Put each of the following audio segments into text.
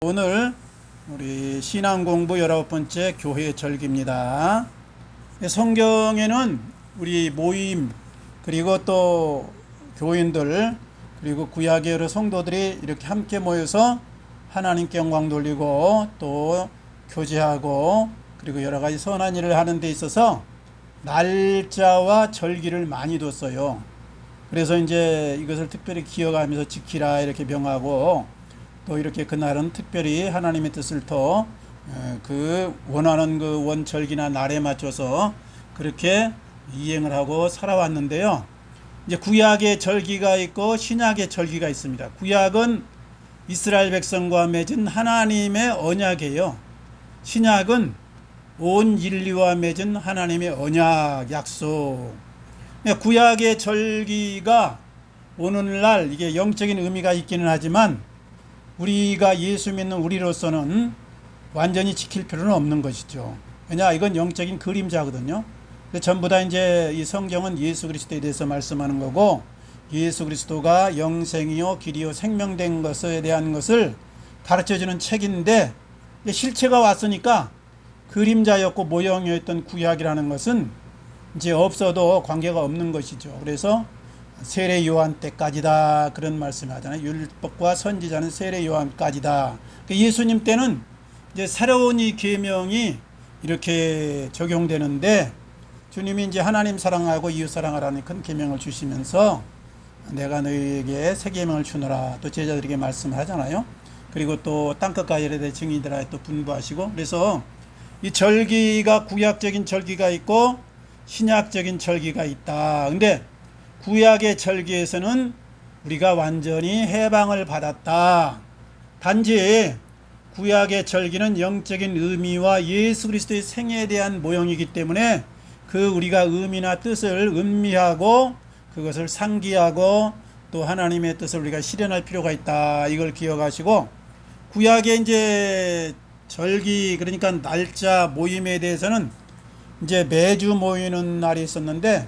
오늘 우리 신앙 공부 19번째 교회 절기입니다. 성경에는 우리 모임 그리고 또 교인들 그리고 구약의 여러 성도들이 이렇게 함께 모여서 하나님께 영광 돌리고 또 교제하고 그리고 여러 가지 선한 일을 하는 데 있어서 날짜와 절기를 많이 뒀어요. 그래서 이제 이것을 특별히 기억하면서 지키라 이렇게 명하고 또 이렇게 그날은 특별히 하나님의 뜻을 더 그 원하는 그 원절기나 날에 맞춰서 그렇게 이행을 하고 살아왔는데요. 이제 구약의 절기가 있고 신약의 절기가 있습니다. 구약은 이스라엘 백성과 맺은 하나님의 언약이에요. 신약은 온 인류와 맺은 하나님의 언약 약속. 구약의 절기가 오늘날 이게 영적인 의미가 있기는 하지만 우리가 예수 믿는 우리로서는 완전히 지킬 필요는 없는 것이죠. 왜냐, 이건 영적인 그림자거든요. 전부 다 이제 이 성경은 예수 그리스도에 대해서 말씀하는 거고, 예수 그리스도가 영생이요 길이요 생명된 것에 대한 것을 가르쳐주는 책인데, 실체가 왔으니까 그림자였고 모형이었던 구약이라는 것은 이제 없어도 관계가 없는 것이죠. 그래서 세례 요한 때까지다 그런 말씀을 하잖아요. 율법과 선지자는 세례 요한까지다. 예수님 때는 이제 새로운 이 계명이 이렇게 적용되는데 주님이 이제 하나님 사랑하고 이웃 사랑하라는 큰 계명을 주시면서 내가 너희에게 새 계명을 주노라 또 제자들에게 말씀을 하잖아요. 그리고 또 땅끝과 열에 대해 증인들아 또 분부하시고, 그래서 이 절기가 구약적인 절기가 있고 신약적인 절기가 있다. 근데 구약의 절기에서는 우리가 완전히 해방을 받았다. 단지 구약의 절기는 영적인 의미와 예수 그리스도의 생애에 대한 모형이기 때문에 그 우리가 의미나 뜻을 음미하고 그것을 상기하고 또 하나님의 뜻을 우리가 실현할 필요가 있다. 이걸 기억하시고, 구약의 이제 절기 그러니까 날짜 모임에 대해서는 이제 매주 모이는 날이 있었는데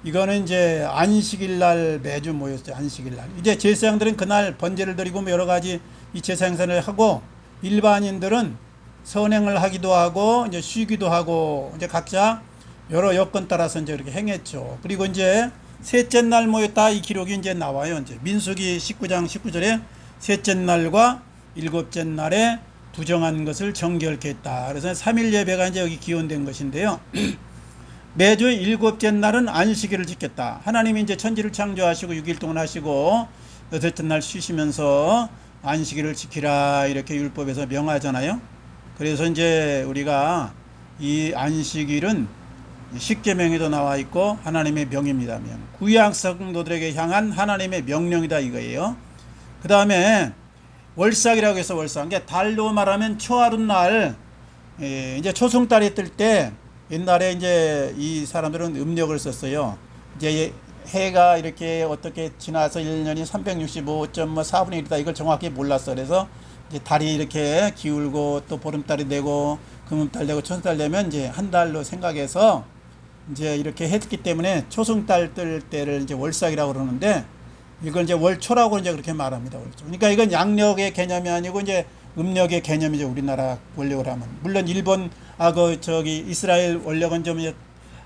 이거는 이제 안식일 날 매주 모였어요. 안식일 날. 이제 제사장들은 그날 번제를 드리고 뭐 여러 가지 이 제사 행사를 하고 일반인들은 선행을 하기도 하고 이제 쉬기도 하고 이제 각자 여러 여건 따라서 이제 이렇게 행했죠. 그리고 이제 셋째 날 모였다 이 기록이 이제 나와요. 이제 민수기 19장 19절에 셋째 날과 일곱째 날에 부정한 것을 정결케 했다. 그래서 3일 예배가 이제 여기 기원된 것인데요. 매주 일곱째 날은 안식일을 지켰다. 하나님이 이제 천지를 창조하시고 6일 동안 하시고 여섯째 날 쉬시면서 안식일을 지키라 이렇게 율법에서 명하잖아요. 그래서 이제 우리가 이 안식일은 십계명에도 나와 있고 하나님의 명입니다. 구약 성도들에게 향한 하나님의 명령이다 이거예요. 그 다음에 월삭이라고 해서 월삭. 그러니까 달로 말하면 초하룻날, 이제 초승달이 뜰 때 옛날에 이제 이 사람들은 음력을 썼어요. 이제 해가 이렇게 어떻게 지나서 1년이 365.4분의 1이다. 이걸 정확히 몰랐어. 그래서 이제 달이 이렇게 기울고 또 보름달이 되고 금음달 되고 천달 되면 이제 한 달로 생각해서 이제 이렇게 했기 때문에 초승달 뜰 때를 이제 월삭이라고 그러는데 이걸 이제 월초라고 이제 그렇게 말합니다. 월초. 그러니까 이건 양력의 개념이 아니고 이제 음력의 개념이죠. 우리나라 원력을 하면. 물론 일본, 이스라엘 원력은 좀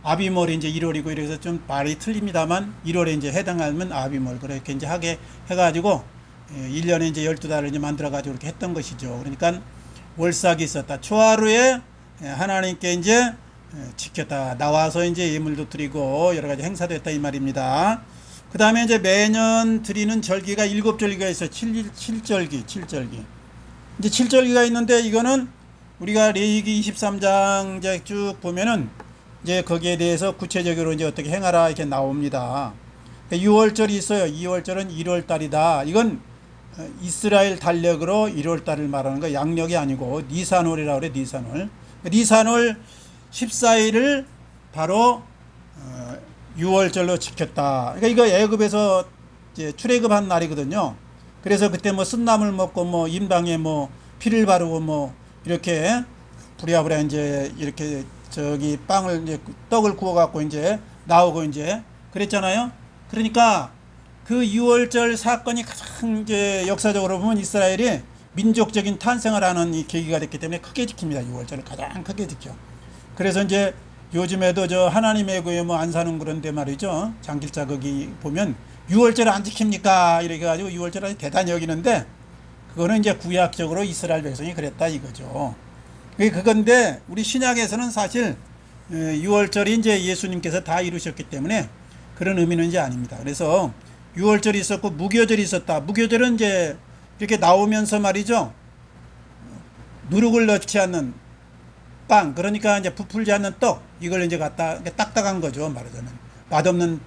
아비몰이 이제 1월이고 이래서 좀 말이 틀립니다만 1월에 이제 해당하면 아비몰. 그렇게 이제 하게 해가지고 1년에 이제 12달을 이제 만들어가지고 이렇게 했던 것이죠. 그러니까 월삭이 있었다. 초하루에 하나님께 이제 지켰다. 나와서 이제 예물도 드리고 여러 가지 행사도 했다 이 말입니다. 그 다음에 이제 매년 드리는 절기가 7절기가 있어요. 7절기. 이제 7절기가 있는데 이거는 우리가 레위기 23장 이제 쭉 보면은 이제 거기에 대해서 구체적으로 이제 어떻게 행하라 이렇게 나옵니다. 6월절이 있어요. 2월절은 1월달이다. 이건 이스라엘 달력으로 1월달을 말하는 거 양력이 아니고 니산월이라고 그래. 니산월 14일을 바로 6월절로 지켰다. 그러니까 이거 애굽에서 이제 출애굽한 날이거든요. 그래서 그때 뭐 쓴나물 먹고 뭐 임방에 뭐 피를 바르고 뭐 이렇게 부랴부랴 이제 이렇게 저기 빵을 이제 떡을 구워 갖고 이제 나오고 이제 그랬잖아요. 그러니까 그 6월절 사건이 가장 이제 역사적으로 보면 이스라엘이 민족적인 탄생을 하는 이 계기가 됐기 때문에 크게 지킵니다. 6월절을 가장 크게 지켜. 그래서 이제 요즘에도 저 하나님의 교회 뭐 안 사는 그런데 말이죠. 장길자 거기 보면 6월절 안 지킵니까? 이렇게 가지고 6월절 아주 대단히 여기는데 그거는 이제 구약적으로 이스라엘 백성이 그랬다 이거죠. 그건데 우리 신약에서는 사실 6월절이 이제 예수님께서 다 이루셨기 때문에 그런 의미는 이제 아닙니다. 그래서 6월절이 있었고 무교절이 있었다. 무교절은 이제 이렇게 나오면서 말이죠. 누룩을 넣지 않는 빵, 그러니까 이제 부풀지 않는 떡, 이걸 이제 갖다 딱딱한 거죠. 말하자면 맛없는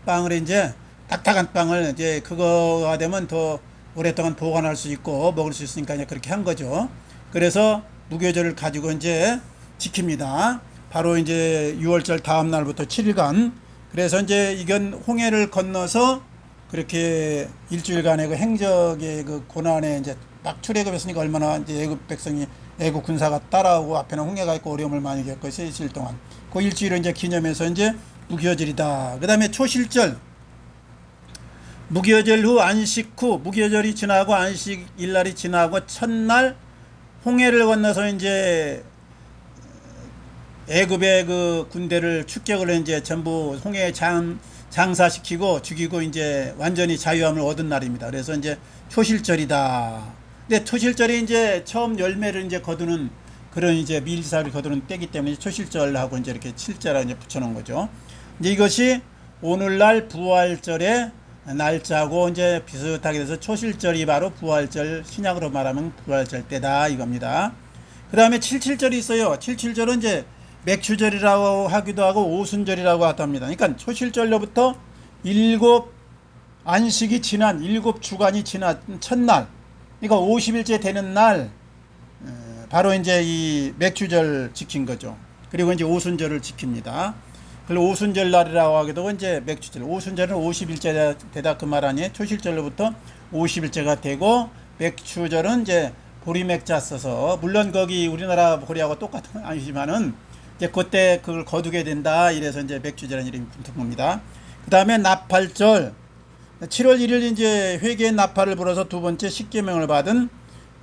빵을 이제 딱딱한 빵을 이제 그거가 되면 더 오랫동안 보관할 수 있고 먹을 수 있으니까 이제 그렇게 한 거죠. 그래서 무교절을 가지고 이제 지킵니다. 바로 이제 6월절 다음 날부터 7일간. 그래서 이제 이건 홍해를 건너서 그렇게 일주일간의 그 행적의 그 고난에 이제 막 출애굽했으니까 얼마나 이제 애굽 백성이 애국 군사가 따라오고 앞에는 홍해가 있고 어려움을 많이 겪고 3일 동안 그 일주일을 이제 기념해서 이제 무교절이다. 그 다음에 초실절, 무교절 후 안식 후, 무교절이 지나고 안식 일날이 지나고 첫날 홍해를 건너서 이제 애굽의 그 군대를 축격을 이제 전부 홍해에 장사시키고 죽이고 이제 완전히 자유함을 얻은 날입니다. 그래서 이제 초실절이다. 근데 초실절이 이제 처음 열매를 이제 거두는 그런 이제 밀사를 거두는 때기 때문에 초실절하고 이제 이렇게 칠자라 이제 붙여놓은 거죠. 이제 이것이 오늘날 부활절의 날짜고 이제 비슷하게 돼서 초실절이 바로 부활절, 신약으로 말하면 부활절 때다 이겁니다. 그 다음에 칠칠절이 있어요. 칠칠절은 이제 맥추절이라고 하기도 하고 오순절이라고 합니다. 그러니까 초실절로부터 7 안식이 지난 7주간이 지난 첫날, 그러니까 50일째 되는 날 바로 이제 이 맥추절 지킨 거죠. 그리고 이제 오순절을 지킵니다. 그리고 오순절 날이라고 하기도 하고 이제 맥추절. 오순절은 50일째 되다 그 말 아니에요. 초실절로부터 50일째가 되고 맥추절은 이제 보리맥자 써서 물론 거기 우리나라 보리하고 똑같은 건 아니지만은 이제 그때 그걸 거두게 된다. 이래서 이제 맥추절이라는 이름이 붙은 겁니다. 그 다음에 나팔절. 7월 1일 이제 회개의 나팔을 불어서 두 번째 십계명을 받은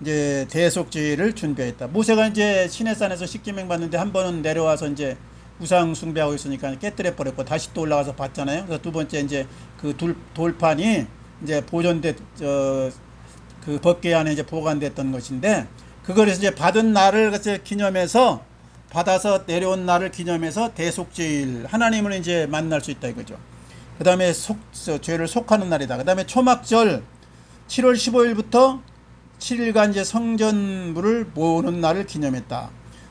이제 대속죄를 준비했다. 모세가 이제 시내산에서 십계명 받는데 한 번은 내려와서 이제 우상 숭배하고 있으니까 깨뜨려 버렸고 다시 또 올라가서 받잖아요. 그래서 두 번째 이제 그 돌판이 이제 보존됐 그 법궤 안에 이제 보관됐던 것인데 그걸 이제 받은 날을 기념해서 받아서 내려온 날을 기념해서 대속죄일 하나님을 이제 만날 수 있다 이거죠. 그 다음에 죄를 속하는 날이다. 그 다음에 초막절 7월 15일부터 7일간 이제 성전물을 모으는 날을 기념했다.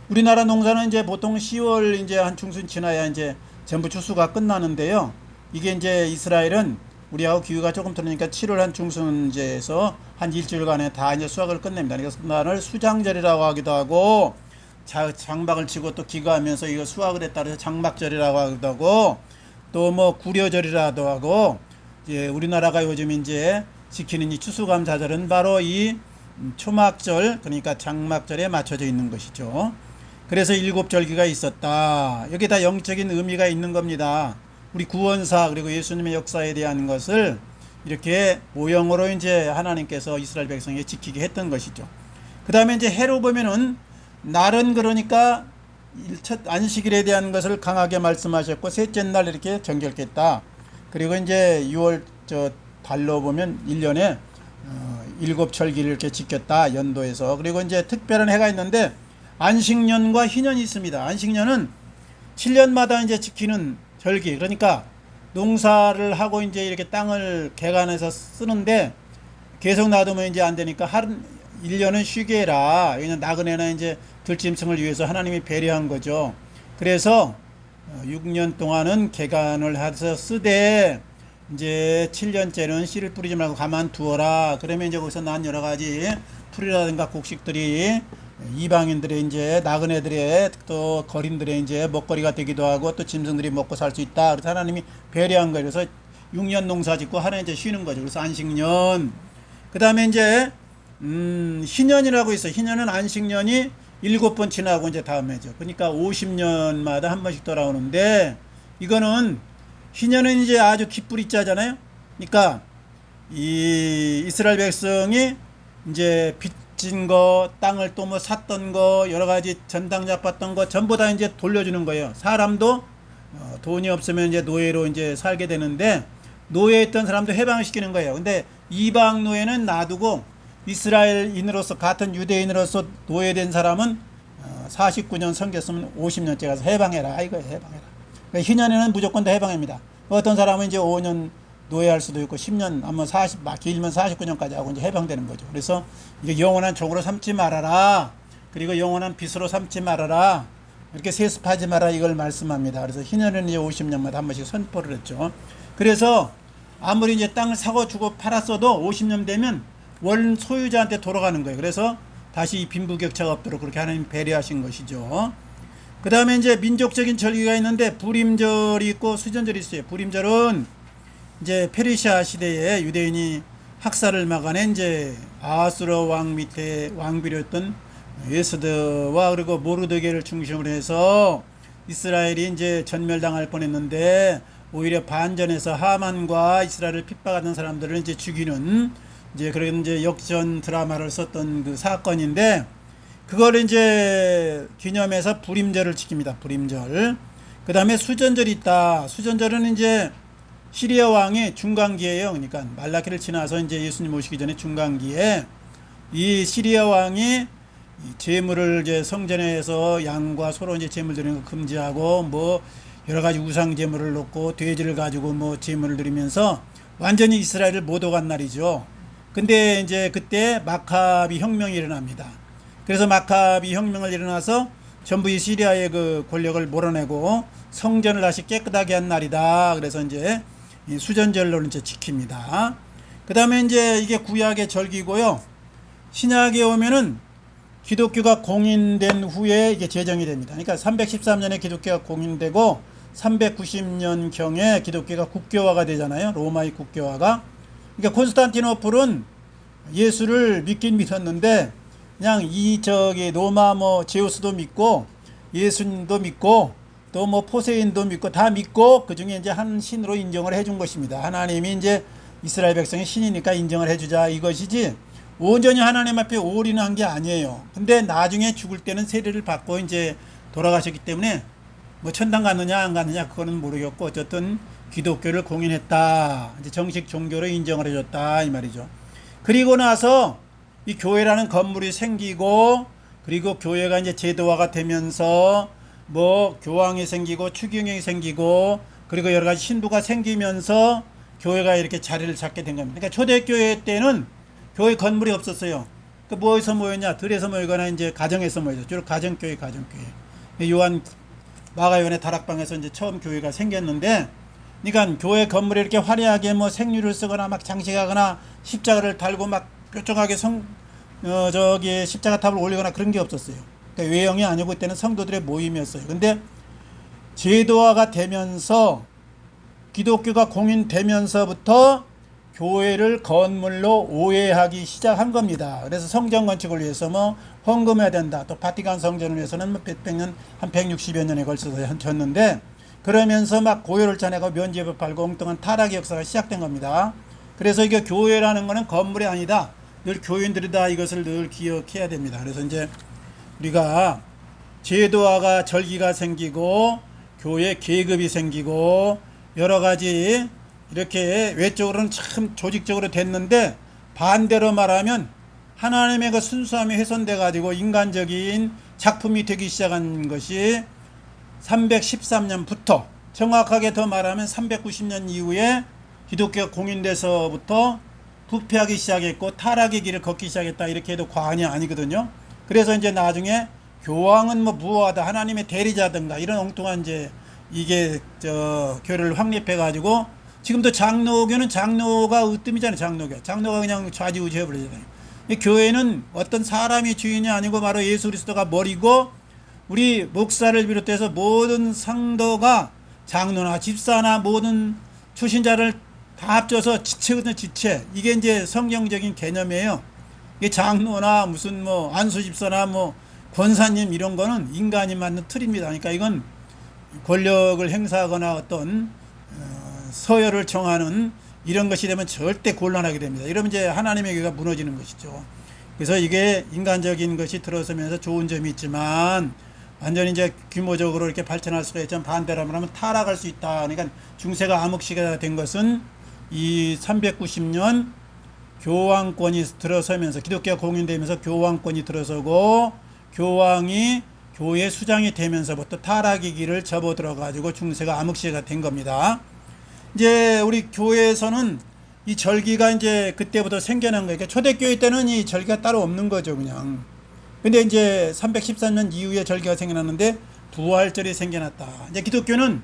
우리나라 농사는 이제 보통 10월 이제 한 중순 지나야 이제 전부 추수가 끝나는데요. 이게 이제 이스라엘은 우리하고 기후가 조금 다르니까 7월 한 중순제에서 한 일주일간에 다 이제 수확을 끝냅니다. 그래서 그날을 수장절이라고 하기도 하고 장막을 치고 또 기거하면서 이거 수확을 했다 그래서 장막절이라고 하기도 하고 또 뭐 구려절이라도 하고 이제 우리나라가 요즘 이제 지키는 이 추수감사절은 바로 이 초막절 그러니까 장막절에 맞춰져 있는 것이죠. 그래서 7절기가 있었다. 여기 다 영적인 의미가 있는 겁니다. 우리 구원사 그리고 예수님의 역사에 대한 것을 이렇게 모형으로 이제 하나님께서 이스라엘 백성에 지키게 했던 것이죠. 그 다음에 이제 해로 보면은 날은 그러니까 첫 안식일에 대한 것을 강하게 말씀하셨고 셋째 날 이렇게 정결했다. 그리고 이제 6월 달로 보면 1년에 7절기를 이렇게 지켰다 연도에서. 그리고 이제 특별한 해가 있는데 안식년과 희년이 있습니다. 안식년은 7년마다 이제 지키는 절기. 그러니까 농사를 하고 이제 이렇게 땅을 개간해서 쓰는데 계속 놔두면 이제 안 되니까 1년은 쉬게 해라. 왜냐면 나그네나 이제 들짐승을 위해서 하나님이 배려한 거죠. 그래서 6년 동안은 개간을 해서 쓰되 이제 7년째는 씨를 뿌리지 말고 가만 두어라. 그러면 이제 거기서 난 여러 가지 풀이라든가 곡식들이 이방인들의 이제 나그네들의 또 거린들의 이제 먹거리가 되기도 하고 또 짐승들이 먹고 살 수 있다. 그래서 하나님이 배려한 거예요. 그래서 6년 농사 짓고 하나 이제 쉬는 거죠. 그래서 안식년. 그 다음에 이제 희년이라고 있어요. 희년은 안식년이 7번 지나고 이제 다음 해죠. 그러니까 50년마다 한 번씩 돌아오는데 이거는 희년은 이제 아주 기쁘리자잖아요. 그러니까 이 이스라엘 백성이 이제 빚진 거, 땅을 또 뭐 샀던 거, 여러 가지 전당잡 받던 거 전부 다 이제 돌려주는 거예요. 사람도 돈이 없으면 이제 노예로 이제 살게 되는데 노예했던 사람도 해방시키는 거예요. 근데 이방 노예는 놔두고 이스라엘인으로서 같은 유대인으로서 노예된 사람은 49년 섬겼으면 50년째 가서 해방해라 이거예요. 해방해라. 그러니까 희년에는 무조건 다 해방입니다. 어떤 사람은 이제 5년 노예할 수도 있고 10년 아마 40 길면 49년까지 하고 이제 해방되는 거죠. 그래서 이게 영원한 종으로 삼지 말아라. 그리고 영원한 빚으로 삼지 말아라. 이렇게 세습하지 마라 이걸 말씀합니다. 그래서 희년에는 이제 50년마다 한 번씩 선포를 했죠. 그래서 아무리 이제 땅을 사고 주고 팔았어도 50년 되면 원 소유자한테 돌아가는 거예요. 그래서 다시 이 빈부격차가 없도록 그렇게 하나님 배려하신 것이죠. 그 다음에 이제 민족적인 절기가 있는데 부림절이 있고 수전절이 있어요. 부림절은 이제 페르시아 시대에 유대인이 학살을 막아낸 이제 아하수르 왕 밑에 왕비였던 예스드와 그리고 모르드게를 중심으로 해서 이스라엘이 이제 전멸당할 뻔했는데 오히려 반전해서 하만과 이스라엘을 핍박하던 사람들을 이제 죽이는 이제 그런 이제 역전 드라마를 썼던 그 사건인데 그걸 이제 기념해서 부림절을 지킵니다. 부림절. 그 다음에 수전절이 있다. 수전절은 이제 시리아 왕의 중간기예요. 그러니까 말라기를 지나서 이제 예수님 오시기 전에 중간기에 이 시리아 왕이 제물을 이제 성전에서 양과 소로 이제 제물 드리는 거 금지하고 뭐 여러 가지 우상 제물을 놓고 돼지를 가지고 뭐 제물을 드리면서 완전히 이스라엘을 못 오간 날이죠. 근데 이제 그때 마카비 혁명이 일어납니다. 그래서 마카비 혁명을 일어나서 전부 이 시리아의 그 권력을 몰아내고 성전을 다시 깨끗하게 한 날이다. 그래서 이제 이 수전절로 이제 지킵니다. 그 다음에 이제 이게 구약의 절기고요. 신약에 오면은 기독교가 공인된 후에 이게 제정이 됩니다. 그러니까 313년에 기독교가 공인되고 390년경에 기독교가 국교화가 되잖아요. 로마의 국교화가. 그러니까 콘스탄티노플은 예수를 믿긴 믿었는데 그냥 로마 뭐 제우스도 믿고 예수님도 믿고 또 뭐 포세인도 믿고 다 믿고 그 중에 이제 한 신으로 인정을 해준 것입니다. 하나님이 이제 이스라엘 백성의 신이니까 인정을 해주자 이것이지 온전히 하나님 앞에 올인한 게 아니에요. 근데 나중에 죽을 때는 세례를 받고 이제 돌아가셨기 때문에 뭐 천당 갔느냐 안 갔느냐 그거는 모르겠고 어쨌든 기독교를 공인했다. 이제 정식 종교로 인정을 해줬다 이 말이죠. 그리고 나서 이 교회라는 건물이 생기고 그리고 교회가 이제 제도화가 되면서 뭐 교황이 생기고 추기경이 생기고 그리고 여러 가지 신부가 생기면서 교회가 이렇게 자리를 잡게 된 겁니다. 그러니까 초대교회 때는 교회 건물이 없었어요. 그 뭐에서 모였냐? 들에서 모이거나 이제 가정에서 모였죠. 주로 가정교회. 마가요한의 다락방에서 이제 처음 교회가 생겼는데, 그러니까 교회 건물에 이렇게 화려하게 뭐 생류를 쓰거나 막 장식하거나 십자가를 달고 막 뾰족하게 십자가 탑을 올리거나 그런 게 없었어요. 그러니까 외형이 아니고 그때는 성도들의 모임이었어요. 근데 제도화가 되면서 기독교가 공인되면서부터 교회를 건물로 오해하기 시작한 겁니다. 그래서 성전 건축을 위해서 뭐 헌금해야 된다. 또 바티칸 성전을 위해서는 한 160여 년에 걸쳐서 졌는데 그러면서 막 고요를 짜내고 면죄부 팔고 엉뚱한 타락의 역사가 시작된 겁니다. 그래서 이게 교회라는 거는 건물이 아니다. 늘 교인들이다. 이것을 늘 기억해야 됩니다. 그래서 이제 우리가 제도화가 절기가 생기고 교회 계급이 생기고 여러 가지 이렇게 외적으로는 참 조직적으로 됐는데 반대로 말하면 하나님의 그 순수함이 훼손돼 가지고 인간적인 작품이 되기 시작한 것이 313년부터 정확하게 더 말하면 390년 이후에 기독교가 공인돼서부터 부패하기 시작했고 타락의 길을 걷기 시작했다 이렇게 해도 과언이 아니거든요. 그래서 이제 나중에 교황은 뭐 무어하다 하나님의 대리자든가 이런 엉뚱한 이제 이게 교회를 확립해 가지고 지금도 장로교는 장로가 으뜸이잖아요. 장로가 그냥 좌지우지 해버리잖아요. 이 교회는 어떤 사람이 주인이 아니고 바로 예수 그리스도가 머리고 우리 목사를 비롯해서 모든 성도가 장로나 집사나 모든 출신자를 다 합쳐서 지체거든요. 지체. 이게 이제 성경적인 개념이에요. 이게 장로나 무슨 뭐 안수집사나 뭐 권사님 이런 거는 인간이 만든 틀입니다. 그러니까 이건 권력을 행사하거나 어떤 서열을 정하는 이런 것이 되면 절대 곤란하게 됩니다. 이러면 이제 하나님의 교회가 무너지는 것이죠. 그래서 이게 인간적인 것이 들어서면서 좋은 점이 있지만 완전히 이제 규모적으로 이렇게 발전할 수가 있지만 반대로 하면 타락할 수 있다. 그러니까 중세가 암흑시대가 된 것은 이 390년 교황권이 들어서면서 기독교가 공인되면서 교황권이 들어서고 교황이 교회 수장이 되면서부터 타락의 길을 접어들어 가지고 중세가 암흑시대가 된 겁니다. 이제 우리 교회에서는 이 절기가 이제 그때부터 생겨난 거예요. 초대교회 때는 이 절기가 따로 없는 거죠, 그냥. 근데 이제 313년 이후에 절기가 생겨났는데 부활절이 생겨났다. 이제 기독교는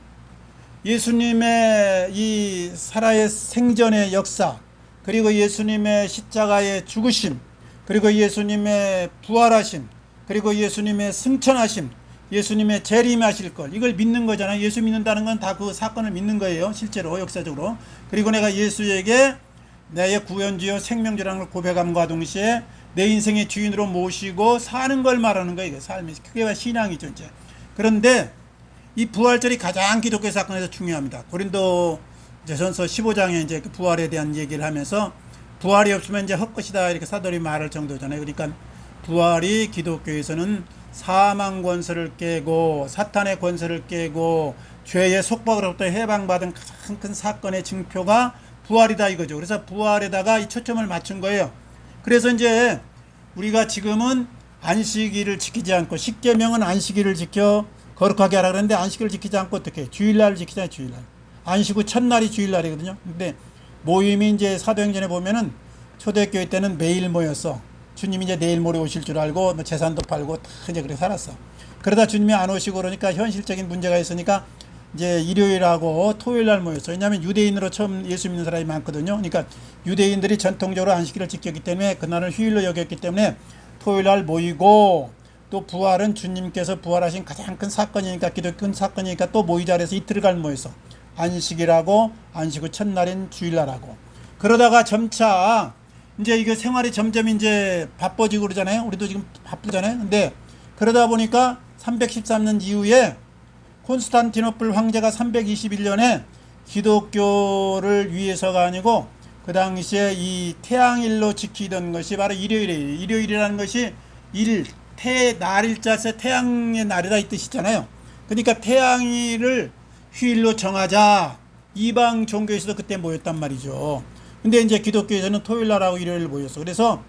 예수님의 이 살아의 생전의 역사, 그리고 예수님의 십자가의 죽으심, 그리고 예수님의 부활하심, 그리고 예수님의 승천하심, 예수님의 재림하실 걸, 이걸 믿는 거잖아요. 예수 믿는다는 건 다 그 사건을 믿는 거예요, 실제로 역사적으로. 그리고 내가 예수에게 나의 구원주여 생명주라는 걸 고백함과 동시에 내 인생의 주인으로 모시고 사는 걸 말하는 거예요. 이게 삶이, 그게 신앙이죠 이제. 그런데 이 부활절이 가장 기독교 사건에서 중요합니다. 고린도전서 15장에 이제 그 부활에 대한 얘기를 하면서 부활이 없으면 이제 헛것이다 이렇게 사도들이 말할 정도잖아요. 그러니까 부활이 기독교에서는 사망 권세를 깨고 사탄의 권세를 깨고 죄의 속박으로부터 해방받은 가장 큰 사건의 증표가 부활이다 이거죠. 그래서 부활에다가 이 초점을 맞춘 거예요. 그래서 이제 우리가 지금은 안식일을 지키지 않고, 십계명은 안식일을 지켜 거룩하게 하라 그러는데 안식일을 지키지 않고 어떻게 해요? 주일날을 지키잖아요. 주일날. 안식 후 첫날이 주일날이거든요. 근데 모임이 이제 사도행전에 보면은 초대교회 때는 매일 모였어. 주님이 이제 내일 모레 오실 줄 알고 뭐 재산도 팔고 다 이제 그렇게 살았어. 그러다 주님이 안 오시고 그러니까 현실적인 문제가 있으니까 이제 일요일하고 토요일날 모였어. 왜냐하면 유대인으로 처음 예수 믿는 사람이 많거든요. 그러니까 유대인들이 전통적으로 안식일을 지켰기 때문에 그날은 휴일로 여겼기 때문에 토요일날 모이고, 또 부활은 주님께서 부활하신 가장 큰 사건이니까, 기독교 큰 사건이니까 또 모이자 그래서 이틀간 모였어. 안식일하고 안식 후 첫날인 주일날하고. 그러다가 점차 이제 이게 생활이 점점 이제 바빠지고 그러잖아요. 우리도 지금 바쁘잖아요. 근데 그러다 보니까 313년 이후에 콘스탄티노플 황제가 321년에 기독교를 위해서가 아니고 그 당시에 이 태양일로 지키던 것이 바로 일요일이에요. 일요일이라는 것이 날일자에서 태양의 날이다 이 뜻이잖아요. 그러니까 태양일을 휴일로 정하자. 이방 종교에서도 그때 모였단 말이죠. 근데 이제 기독교에서는 토요일날하고 일요일 모였어. 그래서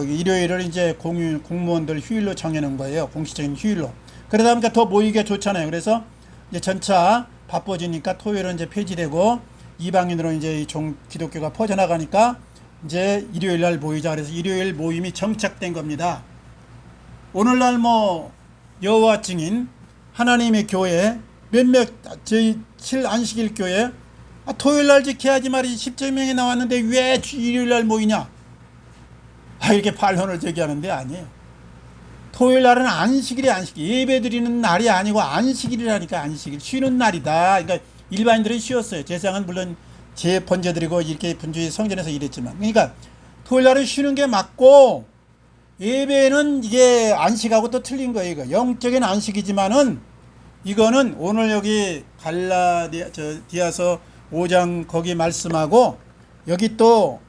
일요일을 이제 공무원들 휴일로 정해놓은 거예요. 공식적인 휴일로. 그러다 보니까 더 모이기가 좋잖아요. 그래서 이제 전차 바빠지니까 토요일은 이제 폐지되고 이방인으로 이제 기독교가 퍼져나가니까 이제 일요일날 모이자. 그래서 일요일 모임이 정착된 겁니다. 오늘날 뭐 여호와 증인 하나님의 교회 저희 7안식일 교회 토요일날 지켜야지 말이지 10제명이 나왔는데 왜 일요일날 모이냐 이렇게 반론을 제기하는데 아니에요. 토요일날은 안식일이 안식일, 예배 드리는 날이 아니고 안식일이라니까. 안식일 쉬는 날이다. 그러니까 일반인들은 쉬었어요. 제사장은 물론 번제 드리고 이렇게 분주히 성전에서 일했지만, 그러니까 토요일날은 쉬는 게 맞고 예배는 이게 안식하고 또 틀린 거예요. 이거 영적인 안식이지만은 이거는 오늘 여기 디아서 5장 거기 말씀하고 여기 또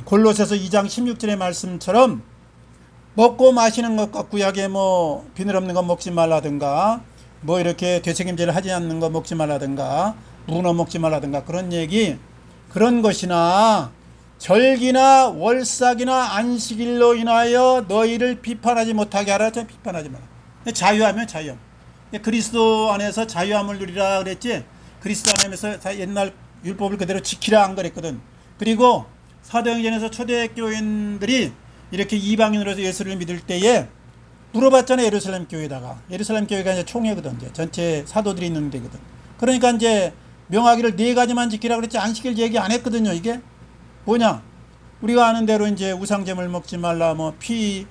골로새서 2장 16절의 말씀처럼 먹고 마시는 것과 구약에 뭐 비늘 없는 거 먹지 말라든가, 뭐 이렇게 되새김질을 하지 않는 거 먹지 말라든가, 문어 먹지 말라든가 그런 것이나 절기나 월삭이나 안식일로 인하여 너희를 비판하지 못하게 하라. 비판하지 마라. 자유하면 자유. 그리스도 안에서 자유함을 누리라 그랬지. 그리스도 안에서 옛날 율법을 그대로 지키라 안 그랬거든. 그리고 사도행전에서 초대교인들이 이렇게 이방인으로서 예수를 믿을 때에 물어봤잖아요. 예루살렘 교회에다가. 예루살렘 교회가 이제 총회거든. 이제 전체 사도들이 있는 데거든. 그러니까 이제 명하기를 4가지만 지키라 그랬지 안식일 얘기 안 했거든요. 이게 뭐냐? 우리가 아는 대로 이제 우상제물 먹지 말라, 뭐 피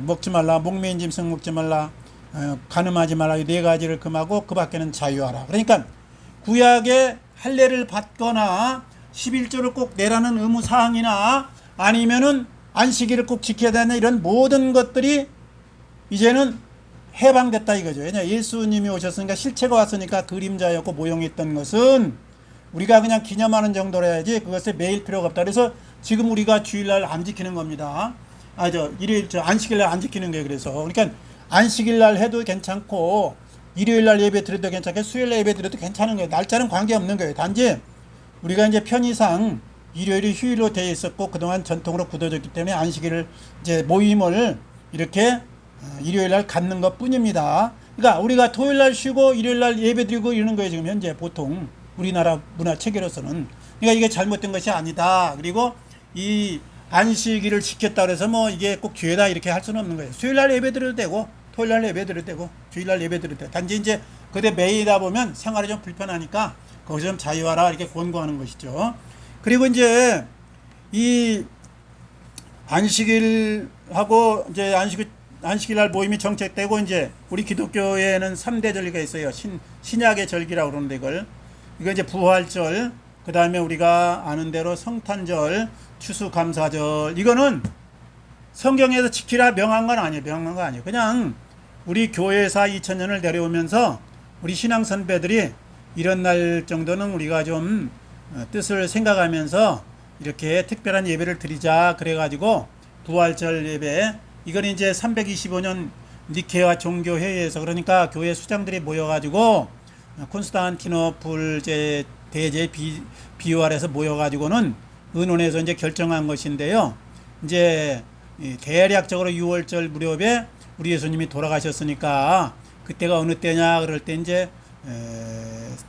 먹지 말라, 목매인 짐승 먹지 말라, 간음하지 말라, 이 4가지를 금하고 그 밖에는 자유하라. 그러니까 구약의 할례를 받거나 11조를 꼭 내라는 의무 사항이나 아니면은 안식일을 꼭 지켜야 되는 이런 모든 것들이 이제는 해방됐다 이거죠. 왜냐 예수님이 오셨으니까 실체가 왔으니까 그림자였고 모형했던 것은 우리가 그냥 기념하는 정도로 해야지 그것에 매일 필요가 없다. 그래서 지금 우리가 주일날 안 지키는 겁니다. 일요일, 안식일날 안 지키는 거예요. 그래서. 그러니까 안식일날 해도 괜찮고, 일요일날 예배 드려도 괜찮고, 수요일날 예배 드려도 괜찮은 거예요. 날짜는 관계없는 거예요. 단지 우리가 이제 편의상 일요일이 휴일로 되어 있었고, 그동안 전통으로 굳어졌기 때문에 안식일을 이제 모임을 이렇게 일요일날 갖는 것 뿐입니다. 그러니까 우리가 토요일날 쉬고 일요일날 예배 드리고 이러는 거예요. 지금 현재 보통 우리나라 문화 체계로서는. 그러니까 이게 잘못된 것이 아니다. 그리고 이 안식일을 지켰다 그래서 뭐 이게 꼭 죄다 이렇게 할 수는 없는 거예요. 수요일날 예배 드려도 되고, 토요일날 예배 드려도 되고, 주일날 예배 드려도 되고. 단지 이제 그때 매이다 보면 생활이 좀 불편하니까 거기서 좀 자유하라 이렇게 권고하는 것이죠. 그리고 이제 이 안식일하고 이제 안식일날 모임이 정책되고, 이제 우리 기독교에는 3대 절기가 있어요. 신약의 절기라고 그러는데 이거 이제 부활절, 그 다음에 우리가 아는 대로 성탄절, 추수감사절. 이거는 성경에서 지키라 명한 건 아니에요. 명한 건 아니에요. 그냥 우리 교회사 2000년을 내려오면서 우리 신앙 선배들이 이런 날 정도는 우리가 좀 뜻을 생각하면서 이렇게 특별한 예배를 드리자 그래가지고 부활절 예배, 이건 이제 325년 니케아 종교회의에서, 그러니까 교회 수장들이 모여가지고 콘스탄티노플 대제 비활에서 모여가지고는 의논해서 이제 결정한 것인데요. 이제 대략적으로 6월절 무렵에 우리 예수님이 돌아가셨으니까 그때가 어느 때냐 그럴 때 이제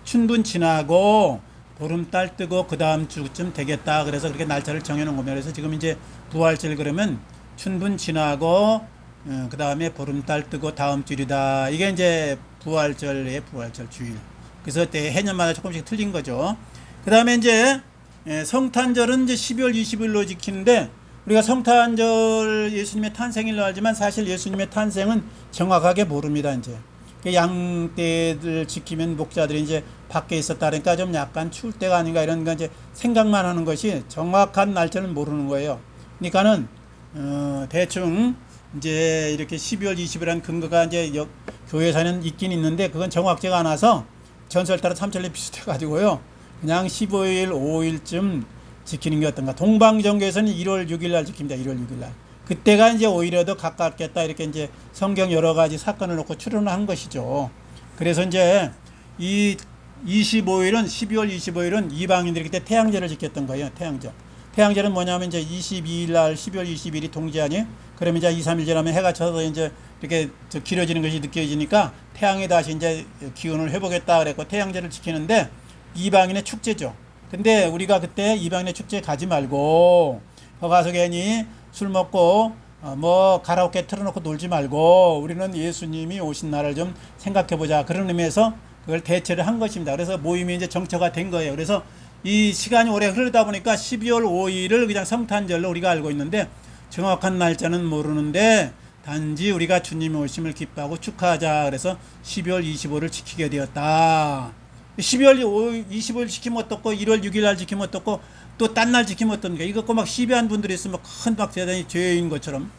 춘분 지나고 보름달 뜨고 그 다음 주쯤 되겠다. 그래서 그렇게 날짜를 정해놓은 겁니다. 그래서 지금 이제 부활절 그러면 춘분 지나고 그 다음에 보름달 뜨고 다음 주일이다. 이게 이제 부활절의 부활절 주일. 그래서 때 해년마다 조금씩 틀린 거죠. 그 다음에 이제 성탄절은 이제 12월 20일로 지키는데, 우리가 성탄절 예수님의 탄생일로 알지만 사실 예수님의 탄생은 정확하게 모릅니다. 이제 양떼들 지키면 목자들이 이제 밖에 있었다 그러니까 좀 약간 추울 때가 아닌가 이런 거 이제 생각만 하는 것이 정확한 날짜는 모르는 거예요. 그러니까는 대충 이제 이렇게 12월 20일이라는 근거가 이제 교회에서는 있긴 있는데 그건 정확지가 않아서 전설 따라 삼천리 비슷해 가지고요. 그냥 15일, 5일쯤 지키는 게 어떤가. 동방정교에서는 1월 6일 날 지킵니다. 1월 6일 날. 그때가 이제 오히려 더 가깝겠다. 이렇게 이제 성경 여러 가지 사건을 놓고 추론을 한 것이죠. 그래서 이제 이 25일은, 12월 25일은 이방인들이 그때 태양제를 지켰던 거예요. 태양제. 태양제는 뭐냐면 이제 22일 날 12월 20일이 동지아니? 그러면 이제 2, 3일 지나면 해가 쳐서 이제 이렇게 길어지는 것이 느껴지니까 태양이 다시 이제 기운을 회복했다 그랬고 태양제를 지키는데 이방인의 축제죠. 근데 우리가 그때 이방인의 축제 가지 말고 거 가서 괜히 술 먹고 뭐 가라오케 틀어놓고 놀지 말고 우리는 예수님이 오신 날을 좀 생각해보자, 그런 의미에서 그걸 대체를 한 것입니다. 그래서 모임이 이제 정처가 된 거예요. 그래서 이 시간이 오래 흐르다 보니까 12월 5일을 그냥 성탄절로 우리가 알고 있는데 정확한 날짜는 모르는데 단지 우리가 주님이 오심을 기뻐하고 축하하자 그래서 12월 25일을 지키게 되었다. 12월 25일 지키면 어떻고 1월 6일 날 지키면 어떻고 또 딴 날 지키면 어떻습니까? 이거 꼭 막 시비한 분들이 있으면 큰 막 대단히 죄인 것처럼.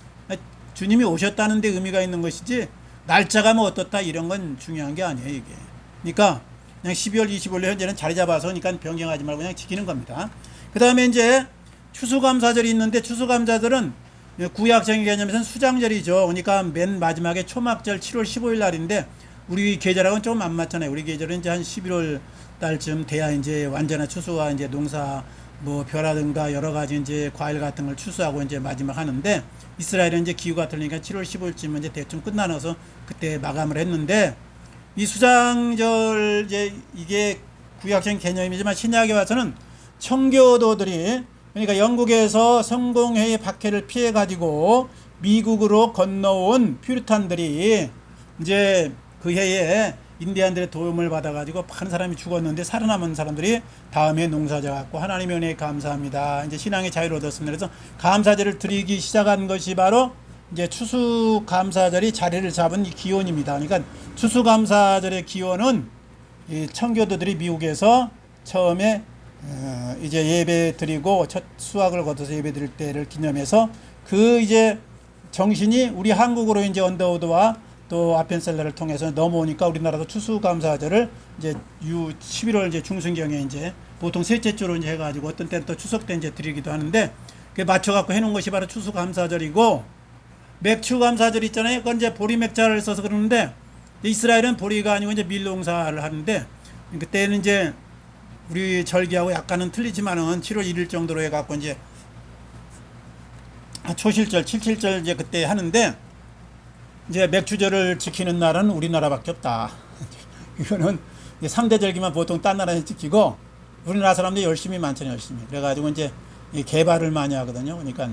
주님이 오셨다는 데 의미가 있는 것이지 날짜가 뭐 어떻다 이런 건 중요한 게 아니에요. 이게 그러니까 그냥 12월 25일 현재는 자리 잡아서 그러니까 변경하지 말고 그냥 지키는 겁니다. 그 다음에 이제 추수감사절이 있는데 추수감사절은 구약적인 개념에서는 수장절이죠. 그러니까 맨 마지막에 초막절 7월 15일 날인데 우리 계절하고는 조금 안 맞잖아요. 우리 계절은 이제 한 11월 달쯤 돼야 이제 완전한 추수와 이제 농사 뭐 벼라든가 여러 가지 이제 과일 같은 걸 추수하고 이제 마지막 하는데 이스라엘은 이제 기후가 틀리니까 7월 15일쯤 이제 대충 끝나서 그때 마감을 했는데 이 수장절 이제 이게 구약적인 개념이지만 신약에 와서는 청교도들이 그러니까 영국에서 성공회의 박해를 피해 가지고 미국으로 건너온 퓨리탄들이 이제 그 해에 인디안들의 도움을 받아가지고 많은 사람이 죽었는데 살아남은 사람들이 다음에 농사져 갖고 하나님의 은혜에 감사합니다. 이제 신앙의 자유를 얻었습니다. 그래서 감사절을 드리기 시작한 것이 바로 이제 추수감사절이 자리를 잡은 이 기원입니다. 그러니까 추수감사절의 기원은 이 청교도들이 미국에서 처음에 이제 예배 드리고 첫 수확을 거둬서 예배 드릴 때를 기념해서 그 이제 정신이 우리 한국으로 이제 언더우드와 또 아펜셀러를 통해서 넘어오니까 우리나라도 추수감사절을 이제 11월 이제 중순경에 이제 보통 셋째 주로 이제 해가지고 어떤 때는 또 추석 때 이제 드리기도 하는데 그 맞춰갖고 해놓은 것이 바로 추수감사절이고 맥추감사절 있잖아요. 그건 이제 보리 맥자를 써서 그러는데 이스라엘은 보리가 아니고 이제 밀농사를 하는데 그때는 이제 우리 절기하고 약간은 틀리지만은 7월 1일 정도로 해갖고 이제 초실절, 칠칠절 이제 그때 하는데 이제 맥추절을 지키는 나라는 우리나라밖에 없다. 이거는 3대 절기만 보통 딴 나라에서 지키고 우리나라 사람들이 열심히 많잖아요, 열심히. 그래가지고 이제 개발을 많이 하거든요. 그러니까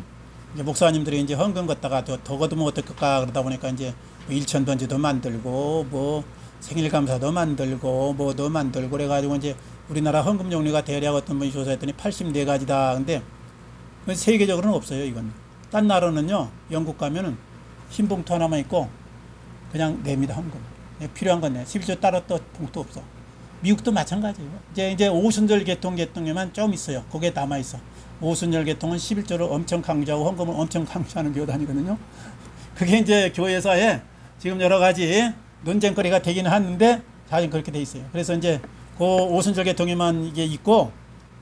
이제 목사님들이 이제 헌금 걷다가 더 거두면 어떨까 그러다 보니까 이제 일천번지도 만들고 뭐 생일감사도 만들고 뭐도 만들고 그래가지고 이제 우리나라 헌금 종류가 대략 어떤 분이 조사했더니 84가지다. 근데 세계적으로는 없어요, 이건. 딴 나라는요, 영국 가면은 흰 봉투 하나만 있고 그냥 냅니다, 헌금. 필요한 건 내. 11조 따로 또 봉투 없어. 미국도 마찬가지예요. 이제 오순절 계통에만 좀 있어요. 거기에 남아 있어. 오순절 계통은 11조를 엄청 강조하고 헌금을 엄청 강조하는 교단이거든요. 그게 이제 교회사에 지금 여러 가지 논쟁거리가 되기는 하는데 사실 그렇게 돼 있어요. 그래서 이제 그 오순절 계통에만 이게 있고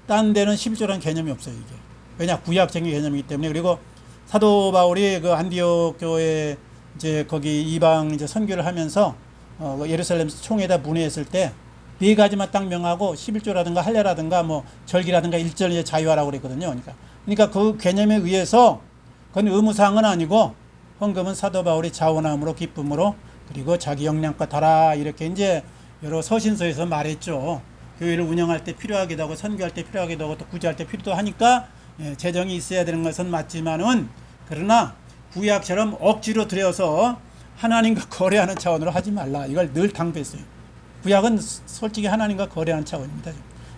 딴 데는 11조라는 개념이 없어요, 이게. 왜냐? 구약적인 개념이기 때문에. 그리고 사도 바울이 그 안디옥 교회 이제 거기 이방 이제 선교를 하면서 예루살렘 총회에다 문의했을 때 네 가지만 딱 명하고 11조라든가 할례라든가 뭐 절기라든가 일절 자유하라고 그랬거든요. 그러니까 그 개념에 의해서 그건 의무사항은 아니고 헌금은 사도 바울이 자원함으로 기쁨으로 그리고 자기 역량껏 하라 이렇게 이제 여러 서신서에서 말했죠. 교회를 운영할 때 필요하기도 하고 선교할 때 필요하기도 하고 또 구제할 때 필요도 하니까 재정이 있어야 되는 것은 맞지만은 그러나 구약처럼 억지로 들여서 하나님과 거래하는 차원으로 하지 말라. 이걸 늘 당부했어요. 구약은 솔직히 하나님과 거래하는 차원입니다.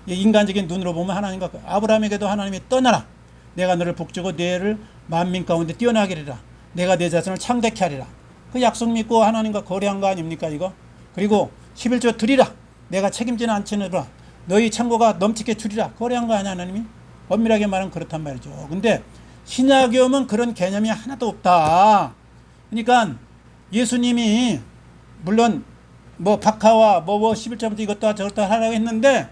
인간적인 눈으로 보면 하나님과 아브라함에게도 하나님이 떠나라. 내가 너를 복주고 너를 만민 가운데 뛰어나게 하리라. 내가 내 자손을 창대케 하리라. 그 약속 믿고 하나님과 거래한 거 아닙니까 이거? 그리고 11조 드리라. 내가 책임지는 않지느라 너희 창고가 넘치게 주리라. 거래한 거 아니야 하나님이? 엄밀하게 말하면 그렇단 말이죠. 근데 신약에 오면 그런 개념이 하나도 없다. 그러니까 예수님이 물론 뭐 박하와 뭐 11조부터 이것도 저것도 하라고 했는데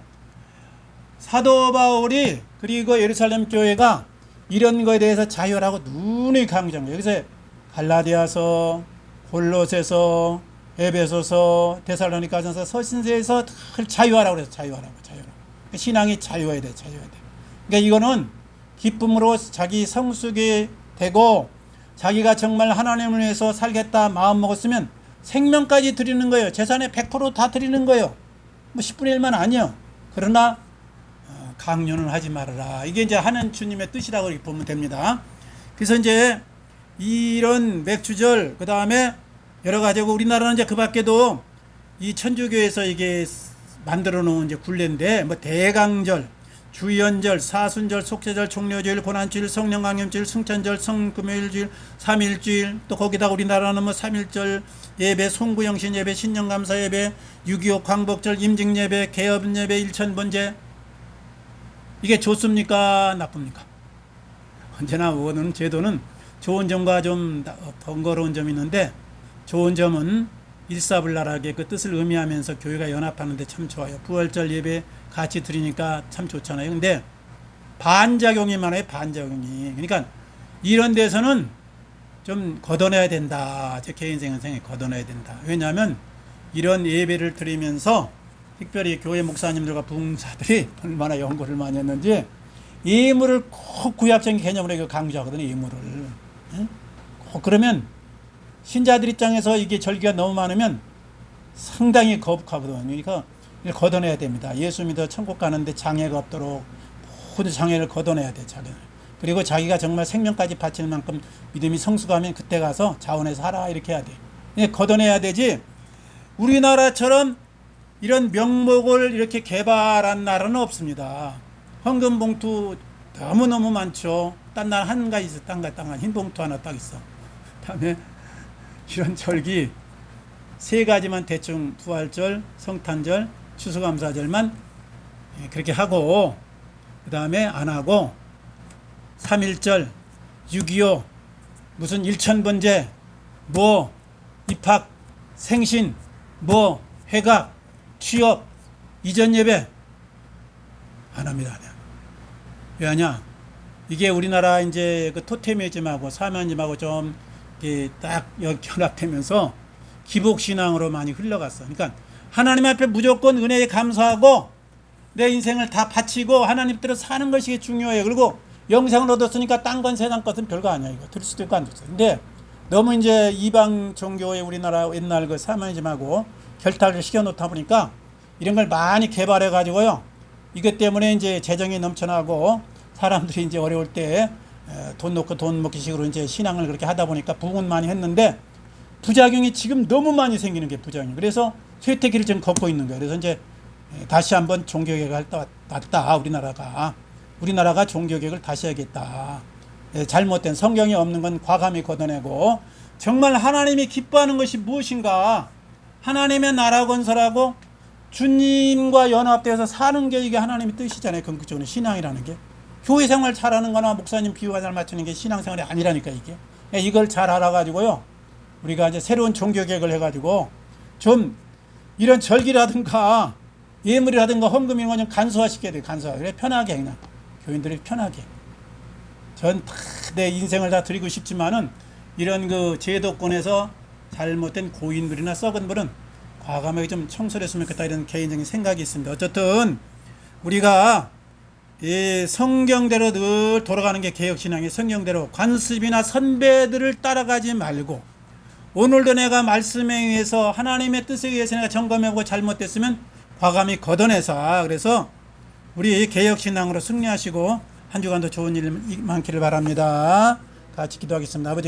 사도 바울이 그리고 예루살렘 교회가 이런 거에 대해서 자유라고 눈이 강조한 거예요. 여기서 갈라디아서, 골로새서, 에베소서, 데살로니가전서, 서신서에서 자유하라고 그래서 자유하라고. 신앙이 자유해야 돼. 그러니까 이거는 기쁨으로 자기 성숙이 되고 자기가 정말 하나님을 위해서 살겠다 마음 먹었으면 생명까지 드리는 거예요. 재산의 100% 다 드리는 거예요. 뭐 10분의 1만 아니요. 그러나 강요는 하지 말아라. 이게 이제 하는 주님의 뜻이라고 이렇게 보면 됩니다. 그래서 이제 이런 맥주절 그 다음에 여러 가지고 우리나라는 이제 그 밖에도 이 천주교에서 이게 만들어 놓은 이제 굴레인데 뭐 대강절, 주연절, 사순절, 속죄절, 종료주일, 고난주일, 성령강림주일, 승천절, 성금요일주일, 삼일주일 또 거기다 우리나라는 뭐 삼일절 예배, 송구영신 예배, 신년감사 예배, 6.25 광복절, 임직예배, 개업예배, 일천번제 이게 좋습니까? 나쁩니까? 언제나 오는 제도는 좋은 점과 좀 번거로운 점이 있는데 좋은 점은 일사불란하게 그 뜻을 의미하면서 교회가 연합하는데 참 좋아요. 부활절 예배 같이 드리니까 참 좋잖아요. 근데 반작용이 많아요. 반작용이. 그러니까 이런 데서는 좀 걷어내야 된다. 제 개인 생각에 걷어내야 된다. 왜냐하면 이런 예배를 드리면서 특별히 교회 목사님들과 부흥사들이 얼마나 연구를 많이 했는지 예물을 꼭 구약적인 개념으로 강조하거든요. 예물을. 그러면 신자들 입장에서 이게 절기가 너무 많으면 상당히 거북하거든요. 그러니까 걷어내야 됩니다. 예수 믿어 천국 가는데 장애가 없도록 모든 장애를 걷어내야 돼. 자기는. 그리고 자기가 정말 생명까지 바칠 만큼 믿음이 성숙하면 그때 가서 자원해서 하라 이렇게 해야 돼. 걷어내야 되지. 우리나라처럼 이런 명목을 이렇게 개발한 나라는 없습니다. 헌금 봉투 너무너무 많죠. 딴 나라 한 가지 있어. 딴 흰 봉투 하나 딱 있어. 다음에 이런 절기 세 가지만 대충 부활절, 성탄절, 추수감사절만 그렇게 하고 그 다음에 안 하고 3.1절, 6.25 무슨 일천번제 뭐 입학, 생신 뭐 회각, 취업, 이전 예배 안 합니다. 왜 하냐? 이게 우리나라 이제 그 토테미즘하고 사면즘하고 좀 딱 결합되면서 기복신앙으로 많이 흘러갔어. 그러니까 하나님 앞에 무조건 은혜에 감사하고 내 인생을 다 바치고 하나님 뜻대로 사는 것이 중요해. 그리고 영생을 얻었으니까 딴 건 세상 것은 별거 아니야. 이거 들을 수도 있고 안 들을 수도 있고. 근데 너무 이제 이방 종교의 우리나라 옛날 그 사면즘하고 결탁을 시켜놓다 보니까 이런 걸 많이 개발해 가지고요. 이것 때문에 이제 재정이 넘쳐나고 사람들이 이제 어려울 때 돈 놓고 돈 먹기 식으로 이제 신앙을 그렇게 하다 보니까 부흥은 많이 했는데 부작용이 지금 너무 많이 생기는 게 부작용이. 그래서 쇠퇴기를 지금 걷고 있는 거예요. 그래서 이제 다시 한번 종교개혁을 왔다. 우리나라가 종교개혁을 다시 해야겠다. 잘못된 성경에 없는 건 과감히 걷어내고 정말 하나님이 기뻐하는 것이 무엇인가? 하나님의 나라 건설하고 주님과 연합되어서 사는 게 이게 하나님의 뜻이잖아요. 궁극적으로 신앙이라는 게. 교회 생활 잘하는 거나 목사님 비유가 잘 맞추는 게 신앙생활이 아니라니까 이게. 이걸 잘 알아가지고요. 우리가 이제 새로운 종교개혁을 해가지고 좀 이런 절기라든가 예물이라든가 헌금 이런 거 좀 간소화시켜야 돼요. 간소화. 그래 편하게 그냥 교인들이 편하게. 전 다 내 인생을 다 드리고 싶지만은 이런 그 제도권에서 잘못된 고인물이나 썩은 물은 과감하게 좀 청소를 했으면 좋겠다 이런 개인적인 생각이 있습니다. 어쨌든 우리가 이 성경대로 늘 돌아가는 게 개혁신앙이 성경대로 관습이나 선배들을 따라가지 말고 오늘도 내가 말씀에 의해서 하나님의 뜻에 의해서 내가 점검해보고 잘못됐으면 과감히 걷어내서 그래서 우리 개혁신앙으로 승리하시고 한 주간도 좋은 일 많기를 바랍니다. 같이 기도하겠습니다. 아버지